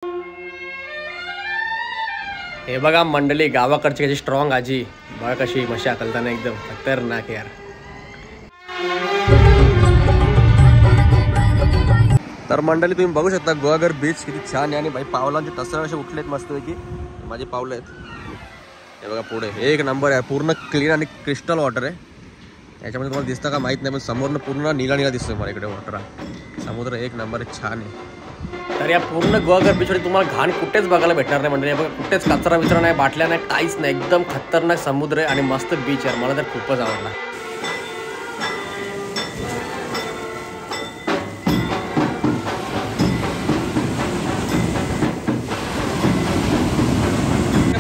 हे बघा मंडळी, गावाकडची कशी स्ट्रॉंग आजी, बघा कशी मशा कलताना एकदम खतरनाक यार. तर मंडळी तुम्ही बघू शकता गोवाघर बीच किती छान आहे आणि भाई पावलांचे टसर असे उठलेत मस्तपैकी. माझे पावलं आहेत हे बघा पुढे, एक नंबर आहे. पूर्ण क्लीन आणि क्रिस्टल वॉटर आहे. याच्यामध्ये तुम्हाला दिसतं का माहित नाही, पण समोरनं पूर्ण नीला नीला दिसतोय मला इकडे वॉटर. समुद्र एक नंबर छान आहे. तर या पूर्ण गोवाघर बीचमध्ये तुम्हाला घाण कुठेच बघायला भेटणार नाही मंडळी. बघा कुठेच कचरा विचरा नाही, बाटल्या नाही, काहीच नाही. एकदम खतरनाक समुद्र आहे आणि मस्त बीच आहे. मला तर खूपच आवडला.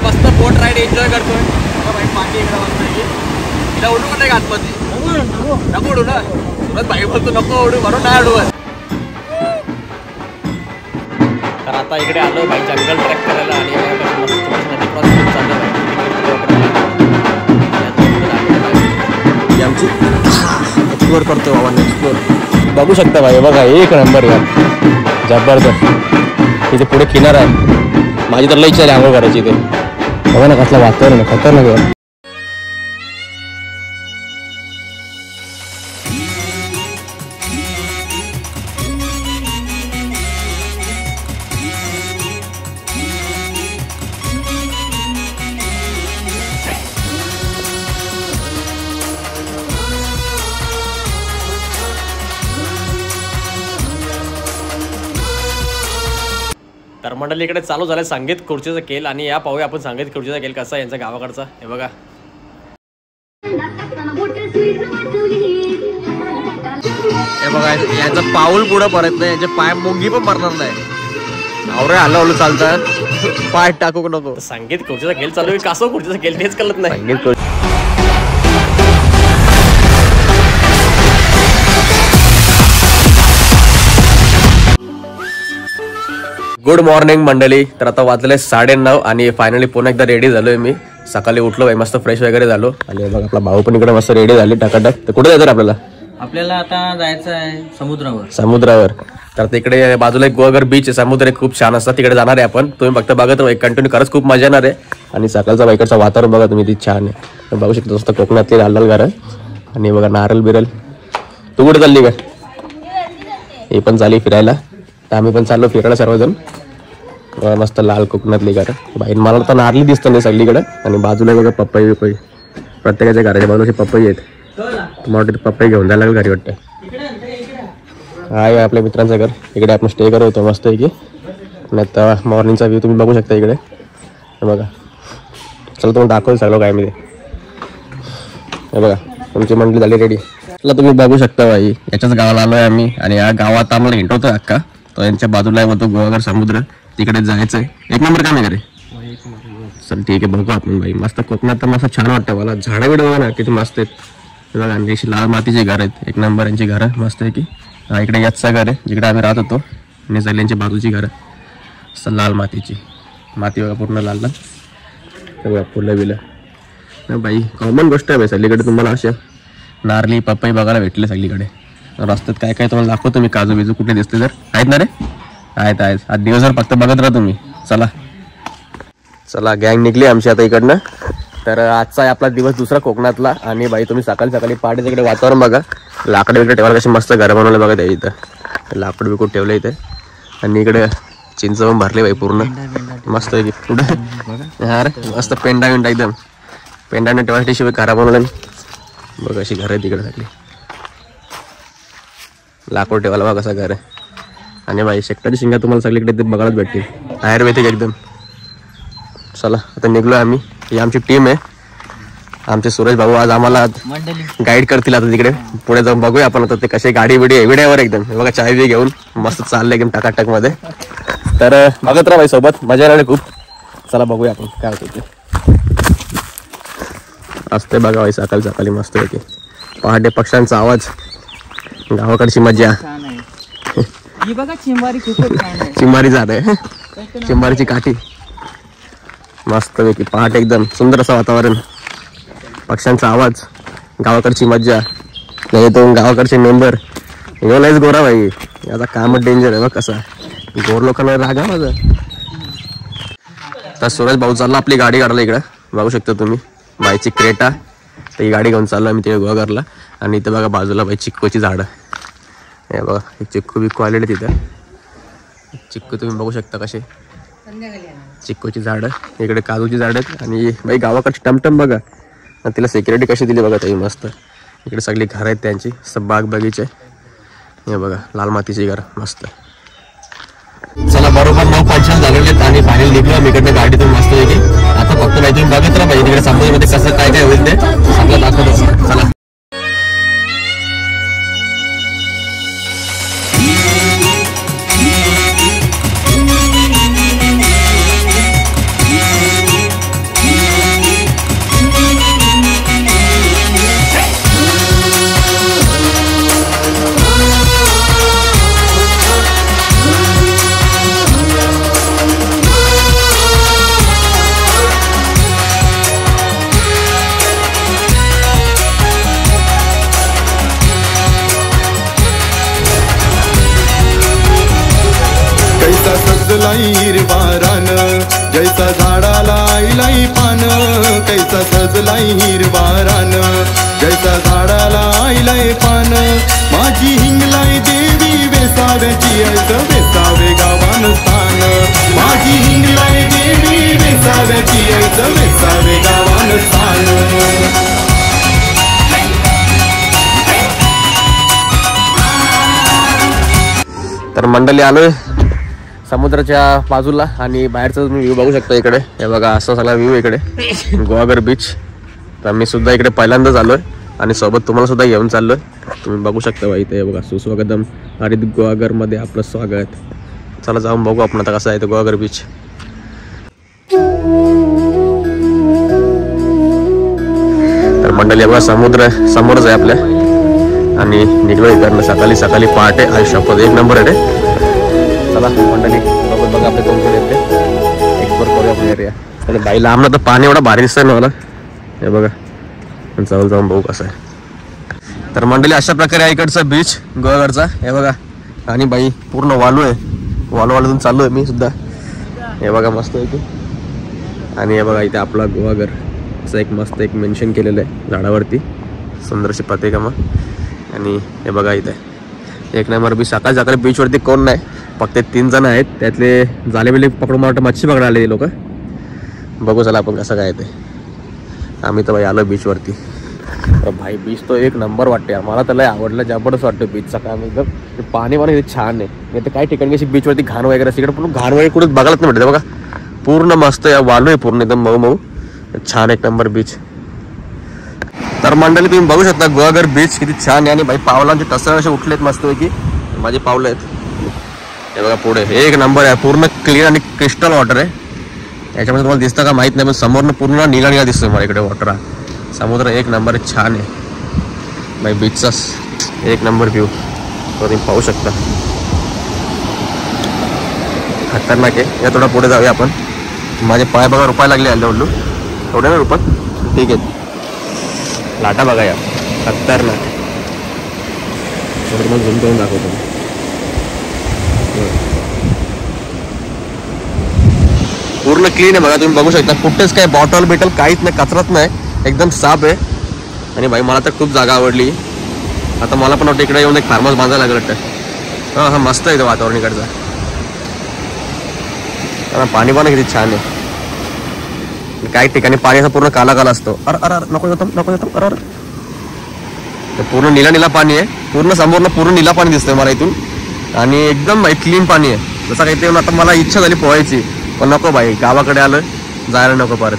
मस्त बोट राईड एन्जॉय करतोय. पाठी इकडे उडू पण नाही आतमध्ये, नको उडू ना. तुला बाई बोलतो नको उडू म्हणून नाही उडवत. तर आता इकडे आलो भाई जंगल ट्रॅक करायला आणि आमची एक्सप्लोर करतो बाबा. एक्सप्लोर बघू शकता भाई, बघा एक नंबर यार, जबरदस्त. इथे पुढे किनारा आहे. माझी तर लई इच्छा आहे आंघोळ करायची इथे. बघा ना कसलं वातावरण आहे, खतरनाक यार. तर मंडळी इकडे चालू झालं संगीत खुर्चीचा खेळ आणि या पाहूया आपण संगीत खुर्चीचा खेळ कसा आहे यांचा गावाकडचा. हे बघा यांचं पाऊल पुढं परत नाही, यांचे पाय मुंगी पण भरणार नाही. आवरे हलवलं चालतात, पाय टाकू नको. संगीत खुर्चीचा खेळ चालू आहे, कसं खुर्चीचा खेळ तेच कळत नाही. संगीत गुड मॉर्निंग मंडळी. तर आता वाजले 9:30 आणि फायनली पुन्हा एकदा रेडी झालोय मी. सकाळी उठलो भाई, मस्त फ्रेश वगैरे झालो आणि बघा आपला भाऊ पण इकडे मस्त रेडी झाले टाकाटाक. तर कुठे जायचं आपल्याला? आपल्याला आता जायचं आहे समुद्रावर. तर तिकडे बाजूला एक गोवाघर बीच आहे, समुद्र खूप छान असतात, तिकडे जाणार आहे आपण. तुम्ही फक्त बघत राहा कंटिन्यू, खरंच खूप मजा येणार आहे. आणि सकाळचा बाईकडचं वातावरण बघा तुम्ही, ती छान आहे. तर बघू शकता नुसतं कोकणातली लाल लाल घरं आणि बघा नारळ बिरल. तू कुठे चालली का? हे पण चालली फिरायला. तर आम्ही पण चाललो फिरायला सर्वजण. मस्त लाल कोकणातली घरं. बाई मला तर नारळी दिसतं नाही सगळीकडे. आणि बाजूला बघा पपई बिपई, प्रत्येकाच्या घराच्या बाजूला पपई आहेत. तुम्हाला तिथे पपई घेऊन जायला लागेल घरी वाटतं. हाय आपल्या मित्रांचं घर, इकडे आपण स्टे करत होतो मस्त पैकी. आणि आता मॉर्निंगचा व्ह्यू तुम्ही बघू शकता इकडे. हे बघा, चला तुम्हाला दाखवतो सगळं काय मी. हे बघा तुमची मंडळी झाली रेडी. चला तुम्ही बघू शकता भाई, याच्याच गावाला आलोय आम्ही. आणि या गावात आम्हाला हिंडवतोय अक्का. तो यांच्या बाजूला आहे तो गोवाघर समुद्र, तिकडे जायचंय. एक नंबर काम आहे का रे? चल ठीक आहे, बघू आपण भाई. मस्त कोकणात तर मस्त छान वाटतं मला. झाडं बिडं बघा ना किती मस्त आहेत. बघा अशी लाल मातीची घरं आहेत, एक नंबर यांची घरं मस्त आहे की. हा इकडे याचचा घर आहे जिकडे आम्ही राहत होतो. आणि सगळ्यांची बाजूची घरं असं लाल मातीची. माती बघा पूर्ण लाल लाल. बघा फुलं बिलं बाई, कॉमन गोष्ट आहे भाई सगळीकडे. तुम्हाला अशा नारळी पपई बघायला भेटले सगळीकडे. रस्त्यात काय काय तुम्हाला दाखवतो मी, काजू बिजू कुठे दिसते तर आहेत ना रे? आहेत. आज दिवसभर फक्त बघत राहा तुम्ही. चला गँग निघली आमची आता इकडनं. तर आजचा आहे आपला दिवस दुसरा कोकणातला. आणि बाई तुम्ही सकाळी पहाटे तिकडे वातावरण बघा. लाकड वगैरे ठेवायला कशी मस्त घरं बनवलं बघा त्या इथं. लाकूड बिकूड ठेवलं इथे. आणि इकडे चिंच पण भरले बाई पूर्ण मस्त आहे की. पुढे हा रे मस्त पेंडा एकदम पेंडाने ठेवायसाठी शिवाय घरा बनवलं बघा. अशी घर आहे तिकडे सगळी. लाकूड ठेवायला बघा कसं घर आहे. आणि बाई शेकटाची शिंगा तुम्हाला सगळीकडे ते बघायलाच भेटतील, आयुर्वेदिक एकदम. चला आता निघलो आम्ही. ही आमची टीम आहे. आमचे सुरेश भाऊ आज आम्हाला गाईड करतील आता तिकडे पुढे जाऊन. बघूया आपण आता ते कसे गाडी बिडी एवढ्यावर एकदम. बघा चाय बी घेऊन मस्त चाललंय एकदम टाकाटाक मध्ये. तर बघत राहा बाई, सोबत मजा येणार खूप. चला बघूया आपण काय होतं ते. असते बघा बाई सकाळी मस्त पैकी. पहाटे पक्ष्यांचा आवाज, गावाकडची मजा. चिंबारी जात आहे, चिंबारीची काठी मस्त पैकी. पहाटे एकदम सुंदर असं वातावरण, पक्ष्यांचा आवाज, गावाकडची मज्जा. नाही तो गावाकडचे मेंबर एवढाच गोरा भाई, याचा काम डेंजर आहे बघ कसा. गोर लोकांना राग आहे माझा. तर सुरेश भाऊ चालला आपली गाडी काढला इकडं बघू शकता तुम्ही बाईची क्रेटा. तर ही गाडी घेऊन चाललो आम्ही तिकडे गोवाघरला. आणि इथं बघा बाजूला बाई चिक्कूची झाडं हे बघा. एक चिक्कू बिक्कू आलेले तिथं. चिक्कू तुम्ही बघू शकता कसे चिक्कूची झाडं. इकडे काजूची झाडं आहेत. आणि बाई गावाकडची टमटम बघा. तिला सिक्युरिटी कशी दिली बघा ताई मस्त. इकडे सगळी घरं आहेत त्यांची बाग बगीचे. हे बघा लाल मातीची घर मस्त. चला बरोबर 9:55 झालेले आहेत आणि बाहेर निघलो आम्ही इकडनं गाडीतून मस्त पैकी. आता फक्त नाही तुम्ही बघत राहा पाहिजे तिकडे समुद्रामध्ये कसं काय काय होईल ते सगळं दाखवतो. चला हिरवारान जैसा झाडाला आईलाई पान. कैसा सजलाई हिरवारान जैसा झाडाला आईलाई पान. माझी हिंगलाई देवी वेसाव्याची ऐस वेसावे गावान स्थान. माझी हिंगलाई देवी वेसाव्याची ऐस वेसावे गावान स्थान. तर मंडळी आलोय समुद्राच्या बाजूला आणि बाहेरचा तुम्ही व्ह्यू बघू शकता इकडे. हे बघा असा सगळा व्ह्यू इकडे गोवाघर बीच. तर मी सुद्धा इकडे पहिल्यांदाच आलोय आणि सोबत तुम्हाला सुद्धा घेऊन चाललोय. तुम्ही बघू शकता बाई इथे बघा सुस्वागतम हरित गोवाघर मध्ये आपलं स्वागत. चला जाऊन बघू आपण आता कसं आहे ते गोवाघर बीच. तर मंडळी बघा समुद्र समोरच आहे आपल्या आणि निघलो इकडनं सकाळी सकाळी पहाटे. आयुष्यात एक नंबर आहे रे. चला मंडळी बघून बघा आपले कोण कोण येते एक्सप्लोर करूया आपण एरिया. आणि बाई लांब ना तर पाणी एवढा भारी दिसतंय ना मला. हे बघा जवळ जाऊन बघू कसं आहे. तर मंडळी अशा प्रकारे आहे इकडचा बीच गोवाघरचा. हे बघा आणि बाई पूर्ण वालू आहे. वालूतून चालू आहे मी सुद्धा. हे बघा मस्त आहे की. आणि हे बघा इथे आपला गोवाघर असं एक मस्त एक मेन्शन केलेलं आहे झाडावरती सुंदरशी प्रतिकामा. आणि हे बघा इथे एक नंबर बीच. सकाळी सकाळी बीचवरती कोण नाही फक्त 3 जण आहेत. त्यातले जाले बिले पकडून मला मच्छी पकडायला आले लोक. बघू चला आपण कसं काय ते. आम्ही तर बाई आलो बीचवरती. भाई बीच तो एक नंबर वाटते मला तर लय आवडलं. जबरदस्त वाटतं बीचचा काम एकदम. पाणी पाणी छान आहे. नाही तर काही ठिकाणी कशी बीचवरती घाण वगैरे तिकडे पण घाण वगैरे कुठे बघायलाच नाही भेटते बघा. पूर्ण मस्त आहे वालू आहे पूर्ण एकदम मऊ मऊ छान एक नंबर बीच. तर मंडळी तुम्ही बघू शकता गोवाघर बीच किती छान आहे. आणि भाई पावलांचे टसर असे उठलेत मस्त पैकी माझे पावलं आहेत. हे बघा पुढे एक नंबर आहे पूर्ण क्लीन आणि क्रिस्टल वॉटर आहे. याच्यामध्ये तुम्हाला दिसतं का माहित नाही पण समोरनं पूर्ण निळा निळा दिसतोय मला इकडे वॉटर. समुद्र एक नंबर छान आहे भाई. बीचचा एक नंबर व्ह्यू तुम्ही पाहू शकता. खतरनाक आहे. या थोडा पुढे जाऊया आपण. माझे पाय बघा रुपाय लागले हल्लू थोडे ना रुपत ठीक आहे. लाटा बघा या खतरनाक. मग झूम करून दाखवतो. पूर्ण क्लीन आहे बघा तुम्ही बघू शकता. कुठेच काय बॉटल बिटल काहीच नाही कचराच नाही एकदम साफ आहे. आणि भाई मला तर खूप जागा आवडली. आता मला पण वाटतं इकडे येऊन एक फार्म हाऊस बांधायला लागलं वाटतं. हा मस्त आहे वातावरण इकडचं. पाणी पण किती छान आहे. काही ठिकाणी पाणी असं पूर्ण काला काला असतो. अरे अरे नको येतो नको येतो अरे अरे. पूर्ण निळा निळा पाणी आहे. पूर्ण समोरनं पूर्ण निळा पाणी दिसतंय मला इथून. आणि एकदम क्लीन पाणी आहे. जसं काही ते आता मला इच्छा झाली पोहायची पण नको बाई गावाकडे आलं जायला नको परत.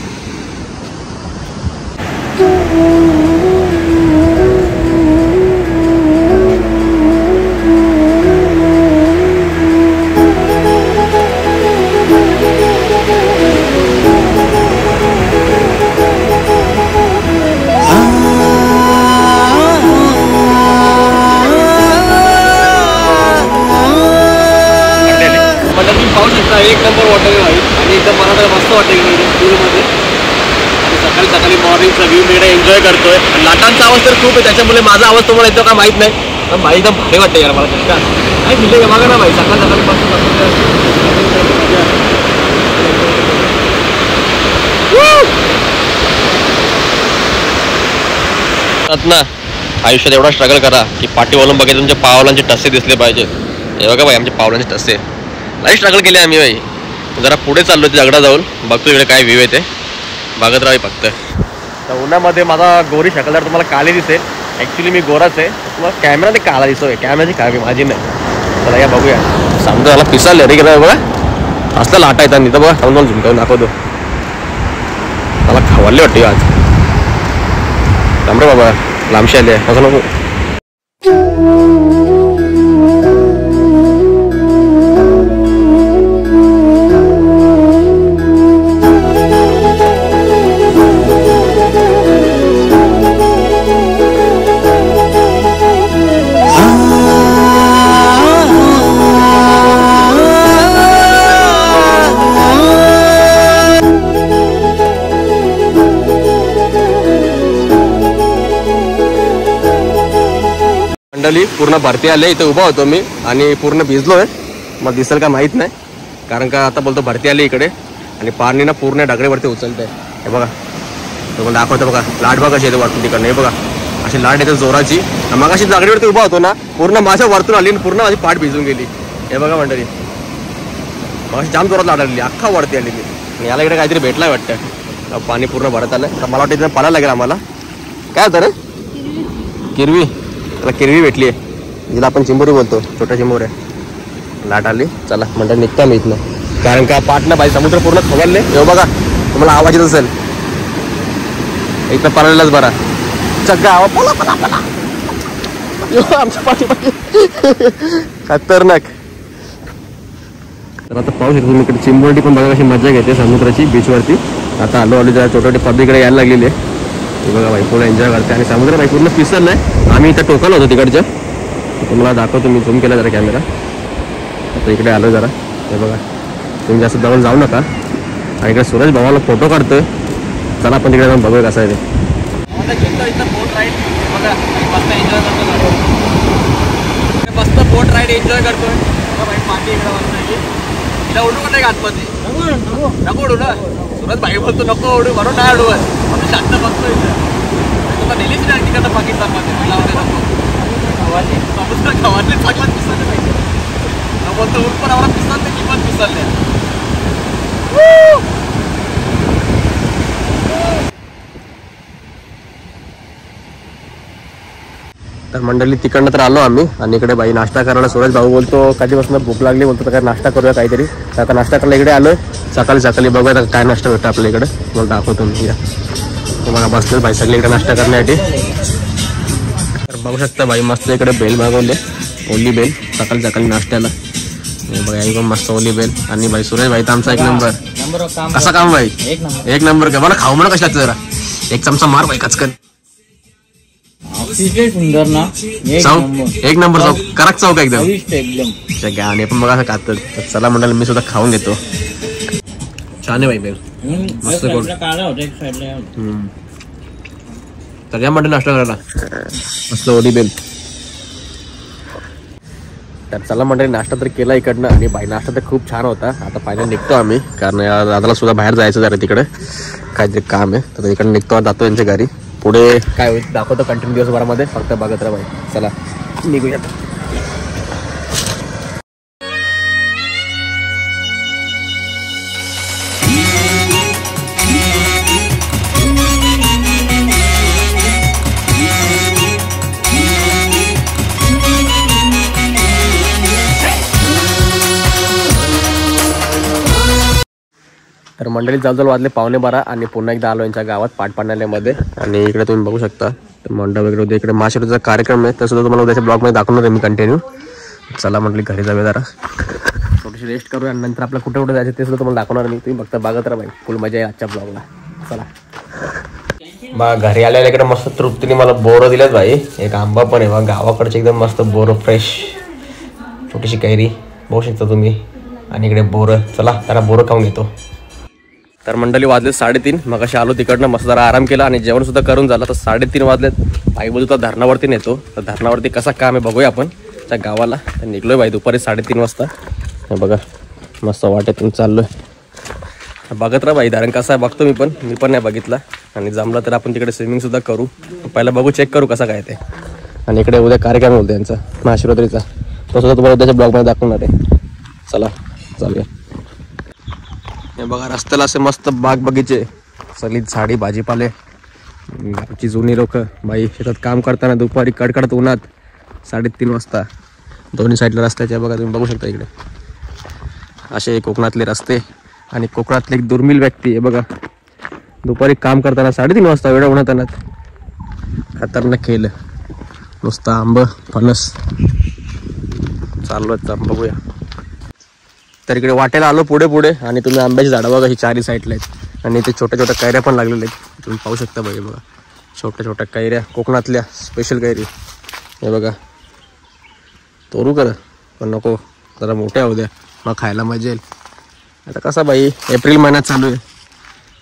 एक नंबर वॉटर आहे आणि एकदम मला तर मस्त वाटतं इकडे पूलमध्ये. आणि सकाळी सकाळी मॉर्निंगचा व्ह्यू मी एन्जॉय करतोय. लाटांचा आवाज तर खूप आहे त्याच्यामुळे माझा आवाज तुम्हाला येतो का माहित नाही पण भाई एकदम भारी वाटतं यार मला. काय दिले का बघा ना भाई सकाळ सकाळी म्हणतात ना आयुष्यात एवढा स्ट्रगल करा की पाठी वळून बघायचं तुमच्या पावलांचे टस्से दिसले पाहिजे. हे बघा भाई आमच्या पावलांचे टस्से लई स्ट्रगल केले आम्ही भाई. जरा पुढे चाललो ते दगडा जाऊन बघतो इकडे काय व्ह्यू आहे ते बघत राहावी फक्त. तर उन्हामध्ये माझा गोरी शकल जर तुम्हाला काळी दिसेल. ॲक्च्युली मी गोराच आहे तुम्हाला कॅमेरा ते काळा दिसतोय. कॅमेराची काळी माझी नाही. चला या बघूया. समजा मला पिसाल रे गेला बघा असला लाटा येतात नाही तर बघा समजावून झुमकावून दाखवतो. मला खावाले वाटते आज थांबरे बाबा लांबशी आली आहे असं नको. मंडळी पूर्ण भरती आले इथे उभा होतो मी आणि पूर्ण भिजलोय. मग दिसेल का माहित नाही कारण का आता बोलतो भरती आली इकडे आणि पाणी ना पूर्ण डगरेवरती उचलतंय. हे बघा तुम्हाला दाखवतो बघा लाट बघा कशी येते वरतून तिकडनं. हे बघा अशी लाट येते जोराची. मग अशी दगडीवरती उभा होतो ना पूर्ण माझ्या वरतून आली आणि पूर्ण माझी पाठ भिजून गेली. हे बघा मंडळी मग जाम जोरात लाट आलेली अख्खा वरती आलेली. आणि याला इकडे काहीतरी भेटलाय वाटतं. पाणी पूर्ण भरत आलं तर मला वाटतं इथं पाला लागेल आम्हाला. काय होतं रे किरवी. त्याला किरवी भेटली आहे जिला आपण चिंबोरी बोलतो छोटा चिंबोर आहे. लाट आली चला म्हणतात निघता मी इथनं कारण का पाटणं पाहिजे समुद्र पूर्ण खवलले. हे बघा तुम्हाला आवाज येत असेल इथं पळालेलाच बरा चग्गा पला पला पला आमच्या पाठी खतरनाक. तर आता पाहू शकतो तुम्ही इकडे चिंबोरी पण बघा कशी मजा घेते समुद्राची बीचवरती. आता आलो जरा छोटे छोटे पब्लिकडे यायला लागलेली आहे. हे बघा बाई पूर्ण एन्जॉय करते आणि समुद्र बाई पूर्ण पिसरलाय. आम्ही इथं टोकाला होतो तिकडच्या तुम्हाला दाखवतो मी झूम केला जरा कॅमेरा. आता इकडे आलो जरा. हे बघा तुम्ही जास्त जवळ जाऊ नका आणि इकडे सूरज भावाला फोटो काढतोय. चला आपण तिकडे जाऊन बघूया कसं आहे ते. मस्त बोट राईड एन्जॉय करतोय. पाठी इकडे उडू का नाही आतमध्ये नको उडू ना. सुरत भाई बोलतो नको उडू म्हणून नाही उडवत म्हणून शांत बसतो इथं. तुला नेलीच नाही तिकडं पाकिस्तानमध्ये मला समुद्र खवाले चांगलाच पिसाले पाहिजे न बोलतो ऊन पण आम्हाला पिसाल नाही किंमत पिसालले. तर मंडळी तिकडनं तर आलो आम्ही आणि इकडे बाई नाश्ता करायला सूरज भाऊ बोलतो कधीपासून भूक लागली बोलतो तर काय नाश्ता करूया काहीतरी. तर आता नाश्ता करायला इकडे आलोय. सकाळी बघूया काय नाश्ता भेटतो आपल्या इकडे मला दाखवतो मी. तुम्हाला बसले बाई सगळे इकडे नाश्ता करण्यासाठी. तर बघू शकता बाई मस्त इकडे बेल मागवले ओली बेल सकाळी नाश्त्याला. बघा आई पण मस्त ओली बेल आणि बाई सूरज भाई तर आमचा एक नंबर कसा काम बाई एक नंबर का मला खाऊ म्हणा कशा जरा एक चमचा मार बाई कचकन. सुंदर ना एक नंबर चौक कडक चौक एकदम गाणे पण बघा असं खात. चला म्हणाल मी सुद्धा खाऊन घेतो. छान आहे बाई बेल मस्त गोड. तर या म्हणते नाश्ता करायला मस्त ओली बेल. तर चला मंडळी नाश्ता तर केला इकडनं आणि बाई नाश्ता तर खूप छान होता. आता फायनल निघतो आम्ही कारण दादाला सुद्धा बाहेर जायचं जरा तिकडे काहीतरी काम आहे. तर इकडे निघतो जातो यांच्या घरी. पुढे काय होईल दाखवतो कंटिन्यू दिवसभरामध्ये फक्त बघत राहा बाई. चला निघूयात. तर मंडळी जवळजवळ वाजले 11:15 आणि पुन्हा एकदा आलो यांच्या गावात पाठपाण्यामध्ये. आणि इकडे तुम्ही बघू शकता मंडळ वगैरे होते. इकडे महाशिवरात्रीचा कार्यक्रम आहे तर सुद्धा तुम्हाला उद्याच्या ब्लॉगमध्ये दाखवणार आहे मी कंटिन्यू. चला म्हटली घरी जाऊया जरा थोडीशी रेस्ट करूया आणि नंतर आपलं कुठे कुठे जायचं ते सुद्धा तुम्हाला दाखवणार मी. तुम्ही फक्त बघत राहा बाई फुल मजा आहे आजच्या ब्लॉगला. चला बा घरी आल्याला इकडे मस्त तृप्तीने मला बोरं दिल्यात भाई. एक आंबा पण आहे बा गावाकडचे एकदम मस्त बोरं फ्रेश छोटीशी कैरी बघू शकता तुम्ही आणि इकडे बोरं. चला जरा बोरं खाऊन घेतो. तर मंडळी वाजले 3:30. मग अशी आलो तिकडनं मस्त जरा आराम केला आणि जेवण सुद्धा करून झालं. तर 3:30 वाजलेत. आई बोलतो तर धरणावरती नेतो. तर धरणावरती कसा काम आहे बघूया आपण त्या गावाला. तर निघलोय बाई दुपारी 3:30 वाजता. बघा मस्त वाटेतून चाललोय. बघत राहा बाई धरण कसं आहे बघतो मी पण नाही बघितला. आणि जमलं तर आपण तिकडे स्विमिंग सुद्धा करू. पहिला बघू, चेक करू कसं काय ते. आणि इकडे उद्या कार्यक्रम होतो त्यांचा महाशिवरात्रीचा, तो सुद्धा तुम्हाला उद्याच्या ब्लॉगमध्ये दाखवणार आहे. चला चालूया. हे बघा रस्त्याला असे मस्त बाग बगीचे, सगळी झाडी भाजीपाले. गावची जुनी लोक बाई शेतात काम करताना दुपारी कडकडत उन्हात 3:30 वाजता दोन्ही साईडला रस्त्याच्या बघा तुम्ही बघू शकता. इकडे असे कोकणातले रस्ते. आणि कोकणातले एक दुर्मिळ व्यक्ती आहे बघा, दुपारी काम करताना 3:30 वाजता एवढ्या उन्हात खतरनाक केलं. नुसतं आंब फणस चालू आहेत. बघूया. तर इकडे वाटेला आलो पुढे पुढे, आणि तुम्ही आंब्याची झाडं बघा ही 4ही साईडला आहेत. आणि ते छोट्या छोट्या कैऱ्या पण लागलेल्या आहेत, तुम्ही पाहू शकता. बघा छोट्या छोट्या कैऱ्या, कोकणातल्या स्पेशल कैरी. हे बघा, तोरू कर पण नको, जरा मोठ्या होऊ द्या, मग खायला मजा येईल. आता कसा बाई एप्रिल महिन्यात चालू आहे,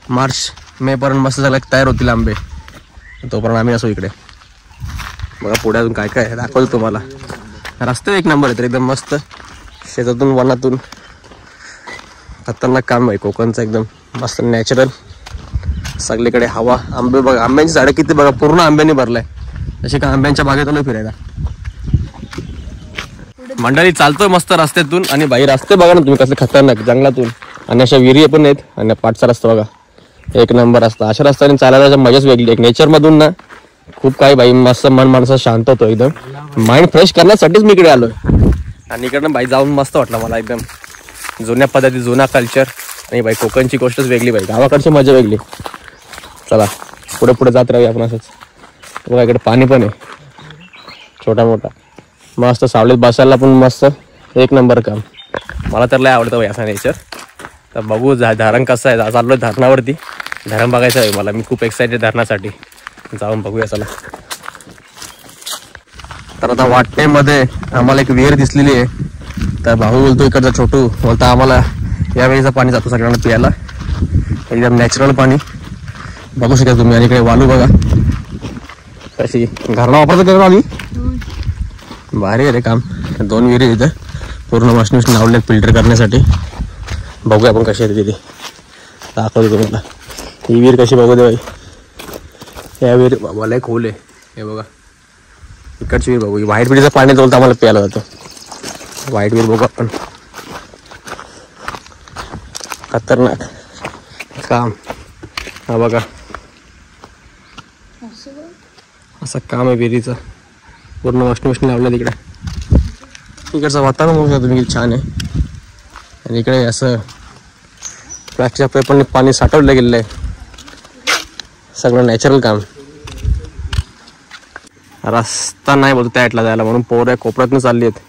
मार्च मे पर्यंत मस्त झालं तयार होतील आंबे, तोपर्यंत आम्ही असो इकडे. बघा पुढे अजून काय काय दाखवतो तुम्हाला. रस्ते एक नंबर आहेत एकदम मस्त, शेतातून वनातून. खतरनाक काम आहे कोकणचं, एकदम मस्त नॅचरल. सगळीकडे हवा. आंबे बघा, आंब्यांची झाडं किती बघा, पूर्ण आंब्याने भरलाय. असे का आंब्यांच्या बागेतून फिरायला. मंडळी चालतोय मस्त रस्त्यातून, आणि बाई रस्ते बघा ना तुम्ही कसले खतरनाक, जंगलातून. आणि अशा विहिरी पण आहेत, आणि पाठचा रस्ता बघा एक नंबर रस्ता. अशा रस्त्याने चालायला मजाच वेगळी. एक नेचरमधून ना खूप काही बाई मस्त मन माणसा शांत होतो, एकदम माइंड फ्रेश करण्यासाठीच मी इकडे आलोय. आणि इकडनं बाई जाऊन मस्त वाटलं मला, एकदम जुन्या पद्धती, जुना कल्चर. आणि बाई कोकणची गोष्टच वेगळी, बाई गावाकडची मजा वेगळी. चला पुढे पुढे जात राहूया आपण असंच. बघा इकडे पाणी पण आहे छोटा मोठा, मस्त सावलीत बसायला पण मस्त एक नंबर काम. मला तर लय आवडतं बाई असं नेचर. तर बघू धरण कसं आहे. चाललो धरणावरती, धरण बघायचं आहे मला. मी खूप एक्सायटेड धरणासाठी, जाऊन बघूया चला. तर आता वाटेमध्ये आम्हाला एक विहीर दिसलेली आहे. तर भाऊ बोलतो इकडचा छोटू बोलता आम्हाला यावेळीचं पाणी जातो सगळ्यांना प्यायला, एकदम नॅचरल पाणी बघू शकता तुम्ही. आणि इकडे वालू बघा कशी, घरला वापरतो तेव्हा आम्ही. भारी आहे रे काम. 2 विहिरी इथं पूर्ण मशीन लावले फिल्टर करण्यासाठी. बघूया आपण कशी आहे तिथे, दाखवतो तुम्हाला. ही विहीर कशी बघू दे बाई. या विहीर बाबा लय खोल आहे. हे बघा इकडची विहीर बघू. व्हाईट विहिरीचं पाणी बोलतं आम्हाला प्यायला जातं. व्हाईट विहीर बघू आपण. खतरनाक काम. हा बघा असं काम आहे विहिरीचं. पूर्ण मशीन लावलं तिकडे. इकडचं वातावरण बघू शकता तुम्ही, छान आहे. आणि इकडे असं प्लॅस्टिकच्या पेपरने पाणी साठवलं गेलेलं आहे. सगळं नॅचरल काम. रस्ता नाही बोलतो त्या साईडला जायला, म्हणून पोरं कोपऱ्यातून चालली आहेत.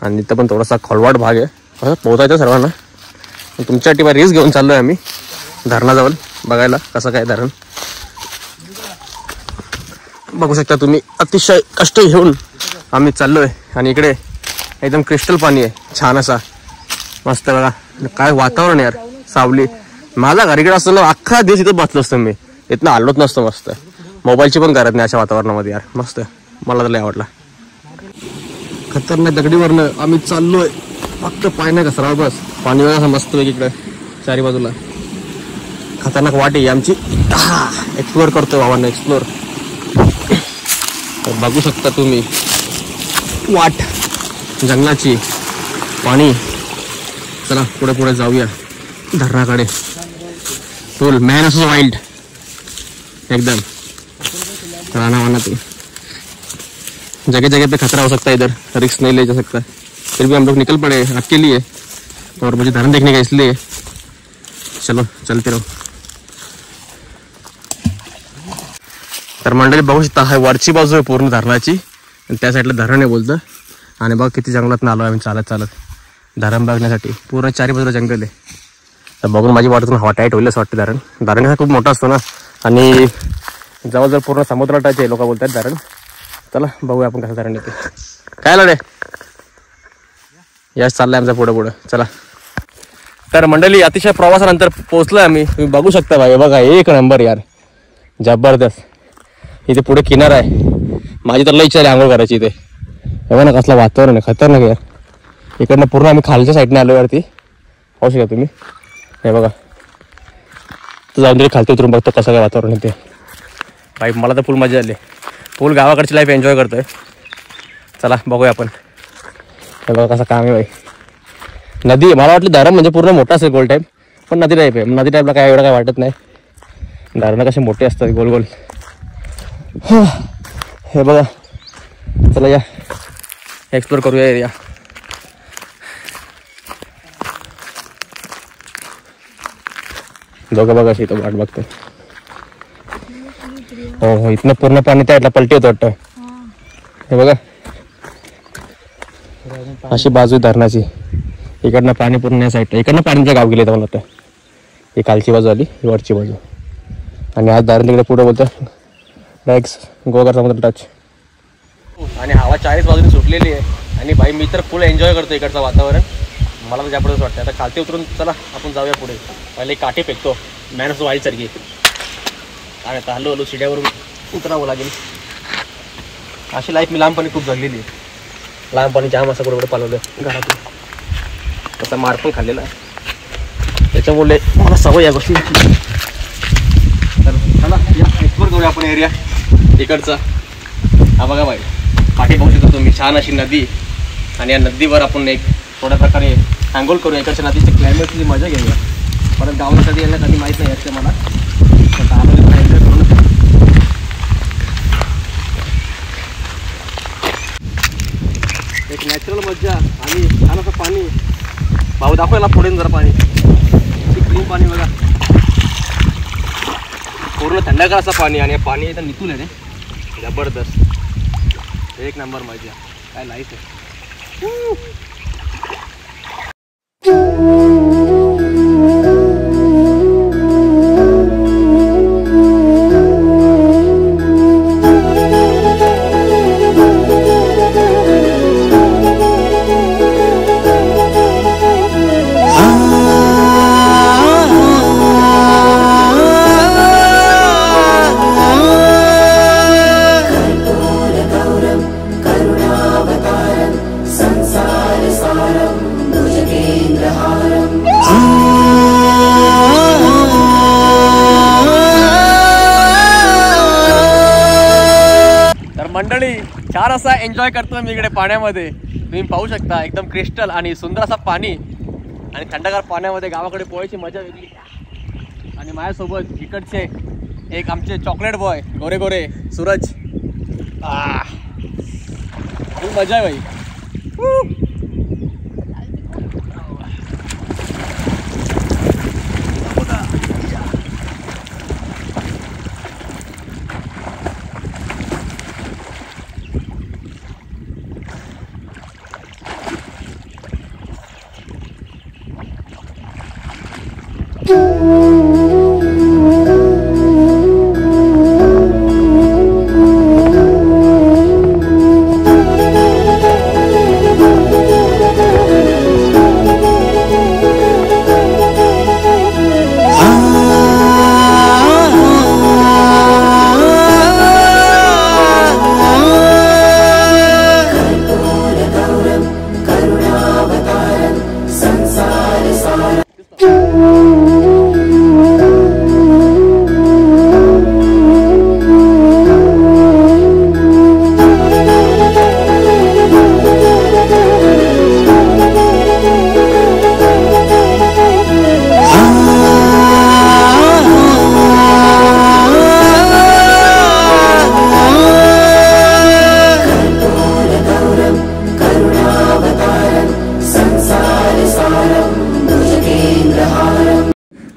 आणि इथं पण थोडासा खोलवाट भाग आहे, असं पोहोचायचं सर्वांना. तुमच्यासाठी बा रिस्क घेऊन चाललो आहे आम्ही धरणाजवळ बघायला कसं काय धरण. बघू शकता तुम्ही, अतिशय कष्ट घेऊन आम्ही चाललोय. आणि इकडे एकदम क्रिस्टल पाणी आहे, छान असा मस्त. बघा काय वातावरण यार, सावली. माझा घरीकडे असताना अख्खा दिवस इथं बसलो असतो मी, इथनं हलवत नसतो. मस्त मोबाईलची पण करत नाही अशा वातावरणामध्ये यार, मस्त. मला तर लय आवडला. खतरनाक दगडीवरनं आम्ही चाललोय, फक्त पाय नाही घसरावं बस. पाणी बघा मस्त इकडे चारी बाजूला. खतरनाक वाट आहे आमची. एक्सप्लोर करतोय बाबांना, एक्सप्लोर. बघू शकता तुम्ही वाट जंगलाची, पाणी. चला पुढे पुढे जाऊया धरणाकडे. फुल मॅन असो वाइल्ड एकदम. राना वाना तू जगह जगह पे खतरा हो सकता है, इधर रिस्क नहीं ले जा सकता. फिर भी हम लोग निकल पड़े अकेले, और मुझे धरण देखने का इसलिए. चलो चलते रहो. तर मंडळी बघू शकता, हा वरची बाजू आहे पूर्ण धरणाची, आणि त्या साईडला धरण आहे बोलतं. आणि बघ किती जंगलात आलो आम्ही चालत चालत धरण बघण्यासाठी. पूर्ण 4 बाजूला जंगल आहे. तर बघून माझी वाटतून हवा टाईट होईल असं वाटतं. धरण कसा खूप मोठा असतो ना, आणि जवळजवळ पूर्ण समुद्र टच आहे लोक बोलतात धरण. चला बघूया आपण कसं धरण येते. काय लढे याच चाललंय आमचा पुढं पुढं. चला. तर मंडळी अतिशय प्रवासानंतर पोहोचलोय आम्ही. तुम्ही बघू शकता भाई, बघा एक नंबर यार, जबरदस्त. इथे पुढे किनारा आहे. माझी तर लई इच्छा आहे आंघोळ करायची इथे. बघा ना कसलं वातावरण आहे, खतरनाक यार. इकडनं पूर्ण आम्ही खालच्या साईडने आलो वरती, पाहू शकता तुम्ही. हे बघा तर जाऊन तरी खालती उतरून बघतो कसं काय वातावरण आहे ते. भाई मला तर फुल मजा आली. फुल गावाकडची लाईफ एन्जॉय करतोय. चला बघूया आपण. हे बघा कसं काम आहे भाई. नदी मला वाटलं धरण म्हणजे पूर्ण मोठा असेल गोल टाईप, पण नदी टाईप आहे. नदी टाईपला काय एवढं काय वाटत नाही. धरणं कसे मोठे असतात गोल गोल. हे बघा चला या एक्सप्लोर करूया एरिया. दोघं बघा इथं वाट बघतो. हो हो इथनं पूर्ण पाणी त्या पलटी होतं वाटतं. हे बघा अशी बाजू धरणाची. इकडनं पाणी पूर्ण या साईडला. इकडनं पाणीचं गाव गेले तर मला वाटतं. ही खालची बाजू आली, ही वरची बाजू. आणि आज धरण तिकडे पुढे बोलतं डायरेक्ट गोगर समुद्र टच. आणि हवा 40 बाजूने सुटलेली आहे. आणि भाई मी तर फुल एन्जॉय करतो इकडचं वातावरण. मला तर जबरदस्त वाटतं. आता खालती उतरून चला आपण जाऊया पुढे. पहिले काठी फेकतो मॅनस वाईसारखी. आणि आता हलू हलू शिड्यावरून उतरावं लागेल. अशी लाईफ मी लहानपणी खूप जगलेली आहे. लहानपणी जाम असं कुठे पालवलं घरातून. तसा मार पण खाल्लेला आहे. त्याच्यामुळे मला सवय या गोष्टी. तर चला एक्सप्लोर करूया आपण एरिया इकडचा. हा बघा भाई पाठी बघू शकतो तुम्ही. छान अशी नदी. आणि या नदीवर आपण एक थोड्या प्रकारे हँगोल करूया. इकडच्या नदीच्या क्लायमेटची मजा घेऊया. परत गावाला कधी यायला कधी माहीत नाही याचं मला. एक नॅचरल मज्जा आणि छान असं पाणी. भाऊ दाखवायला पुढे जरा पाणी. क्लीन पाणी बघा. पूर्ण थंडगार असं पाणी. आणि पाणी इथं निघून आहे रे जबरदस्त. एक नंबर मजा. काय लाईफ आहे. मंडळी छान असा एन्जॉय करतो मी इकडे पाण्यामध्ये. तुम्ही पाहू शकता एकदम क्रिस्टल आणि सुंदर असा पाणी. आणि थंडगार पाण्यामध्ये गावाकडे पोहायची मजा वेगळी. आणि माझ्यासोबत इकडचे एक आमचे चॉकलेट बॉय गोरे गोरे सूरज. खूप मजा आहे भाई.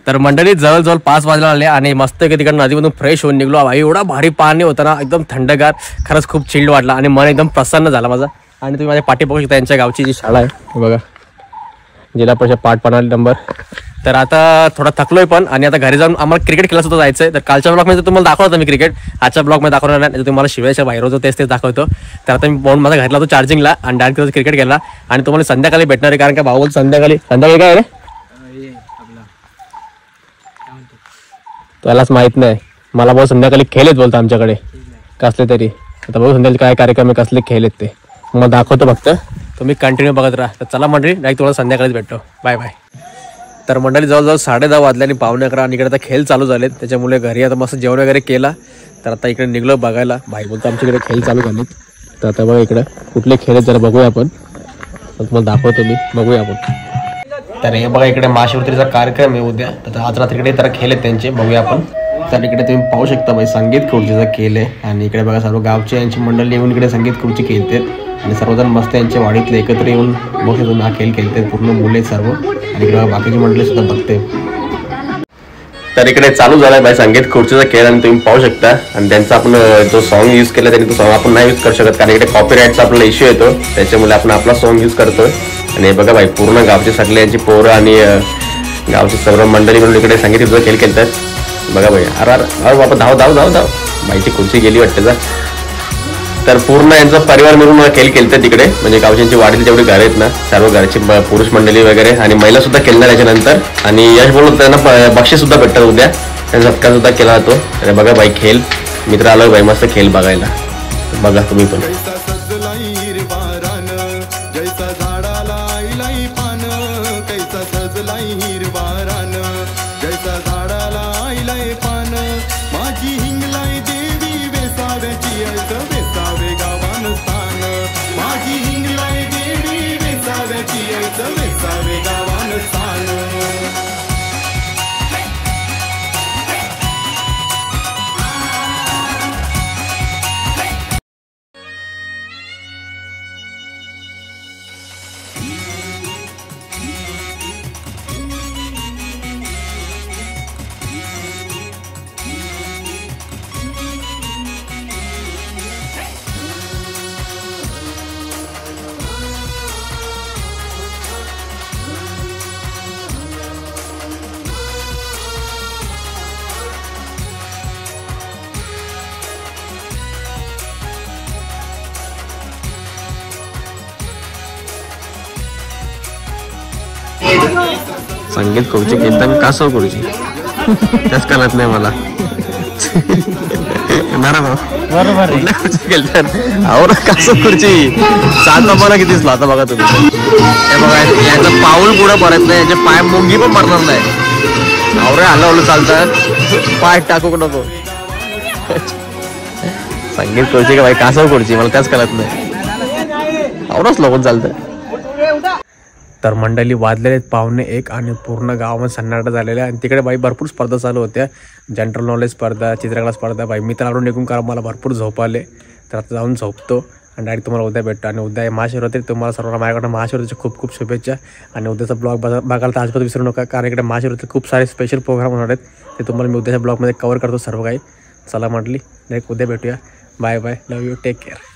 तर मंडळी जवळजवळ 5 वाजला आले आणि मस्त तिकडे नदीमधून फ्रेश होऊन निघलो. भाई एवढा भारी पाणी होतं ना, एकदम थंडगार. खरंच खूप चिल्ड वाटला आणि मन एकदम प्रसन्न झाला माझा. आणि तुम्ही माझ्या पाठी बघू शकता यांच्या गावची जी शाळा आहे बघा, जिल्हा परिषद पाटपणाली नंबर. तर आता थोडा थकलोय पण. आणि आता घरी जाऊन आम्हाला क्रिकेट खेळायला सुद्धा जायचं आहे. तर कालच्या ब्लॉगमध्ये तुम्हाला दाखवतो मी क्रिकेट. आजच्या ब्लॉगमध्ये दाखवणार नाही. तुम्हाला शिवायच्या बाहेर होतो तेच दाखवतो. तर आता मी फोन माझा घरला तो चार्जिंगला आणि डायरेक्ट क्रिकेट खेळला. आणि तुम्हाला संध्याकाळी भेटणार आहे, कारण का भाऊ संध्याकाळी काय आहे रे त्यालाच माहित नाही. मला भाऊ संध्याकाळी खेळेत बोलतो आमच्याकडे कसले तरी. आता भाऊ संध्याकाळी काय कार्यक्रम आहे, कसले खेळ आहेत ते मला दाखवतो फक्त. तुम्ही कंटिन्यू बघत राहा. तर चला मंडळी डायरेक्ट तुम्हाला संध्याकाळीच भेटतो. Bye bye. तर मंडळी जवळजवळ 10:30 वाजले आणि 11:15 आणि इकडे आता खेळ चालू झालेत, त्याच्यामुळे घरी आता मस्त जेवण वगैरे केला. तर आता इकडे निघलो बघायला. भाई बोलतो आमच्याकडे खेळ चालू झालेत. तर आता बघा इकडे कुठले खेळ आहेत जरा बघूया आपण. तुम्हाला दाखवतो मी, बघूया आपण. तर हे बघा इकडे महाशिवरात्रीचा कार्यक्रम आहे उद्या. तर आज रात्रीकडे तर खेळ आहेत त्यांचे, बघूया आपण. तर इकडे तुम्ही पाहू शकता भाई संगीत खुर्चीचा खेळ आहे आणि इकडे बघा सर्व गावचे यांची मंडळी येऊन इकडे संगीत खुर्ची खेळतात आणि सर्वजण मस्त यांच्या वाडीतले एकत्र येऊन बघू शकतो हा खेळ खेळतात. पूर्ण मुले सर्व आणि इकडे बाकीची मंडळी सुद्धा बघते. तर इकडे चालू झालाय भाई संगीत खुर्चीचा खेळ आणि तुम्ही पाहू शकता. आणि त्यांचा आपण जो सॉन्ग यूज केला त्यांनी तो सॉन्ग आपण नाही यूज करू शकत कारण इकडे कॉपीराईटचा आपला इश्यू येतो, त्याच्यामुळे आपण आपला सॉन्ग यूज करतोय. आणि बघा भाई पूर्ण गावचे सगळे यांची पोरं आणि गावची सर्व मंडळी म्हणून इकडे संगीत खुर्चीचा खेळ खेळतात. बघा भाई अरे अरे बाबा धाव धाव धाव धाव बाईची खुर्ची गेली वाटते जा. तर पूर्ण यांचा परिवार मिळून खेळ खेळतात तिकडे, म्हणजे गावच्यांची वाडीतील जेवढे घर आहेत ना सर्व घरची पुरुष मंडळी वगैरे आणि महिला सुद्धा खेळणार याच्यानंतर. आणि यश बोलत त्यांना बक्षीस सुद्धा भेटतात उद्या, त्यांचा सत्कार सुद्धा केला जातो. अरे बघा बाई खेळ मित्र आलो बाई मस्त खेळ बघायला. बघा तुम्ही पण. संगीत खुर्ची खेळता मी कासव खुर्ची त्याच कळत नाही मला. कासव खुर्ची साधा बघा किती दिसला आता बघा तुम्ही. हे बघा याचं पाऊल पुढे पडत नाही, याचे पाय मुंगी पण पडणार नाही. आवरे हल्ला हल्लो चालतात, पाय टाकू नको. संगीत खुर्ची का भाई कासव खुर्ची मला त्याच कळत नाही. आवरच लोक चालतं. तर मंडळी वाजलेले 1:45 आणि पूर्ण गावामध्ये सन्नाटा झालेला आहे. आणि तिकडे बाई भरपूर स्पर्धा चालू होत्या, जनरल नॉलेज स्पर्धा, चित्रकला स्पर्धा. बाई मी तर आलो निघून कारण मला भरपूर झोप आले. तर आता जाऊन झोपतो आणि डायरेक्ट तुम्हाला उद्या भेटतो. आणि उद्या महाशिवरात्री, तुम्हाला सर्वांना माझ्याकडनं महाशिवरात्रीच्या खूप खूप शुभेच्छा. आणि उद्याचा ब्लॉग बघायला तर अजिबात विसरू नका कारण इकडे महाशिवरात्री खूप सारे स्पेशल प्रोग्राम होणार आहेत, ते तुम्हाला मी उद्याच्या ब्लॉगमध्ये कव्हर करतो सर्व काही. चला म्हटली डायरेक्ट उद्या भेटूया. Bye bye, love you, take care.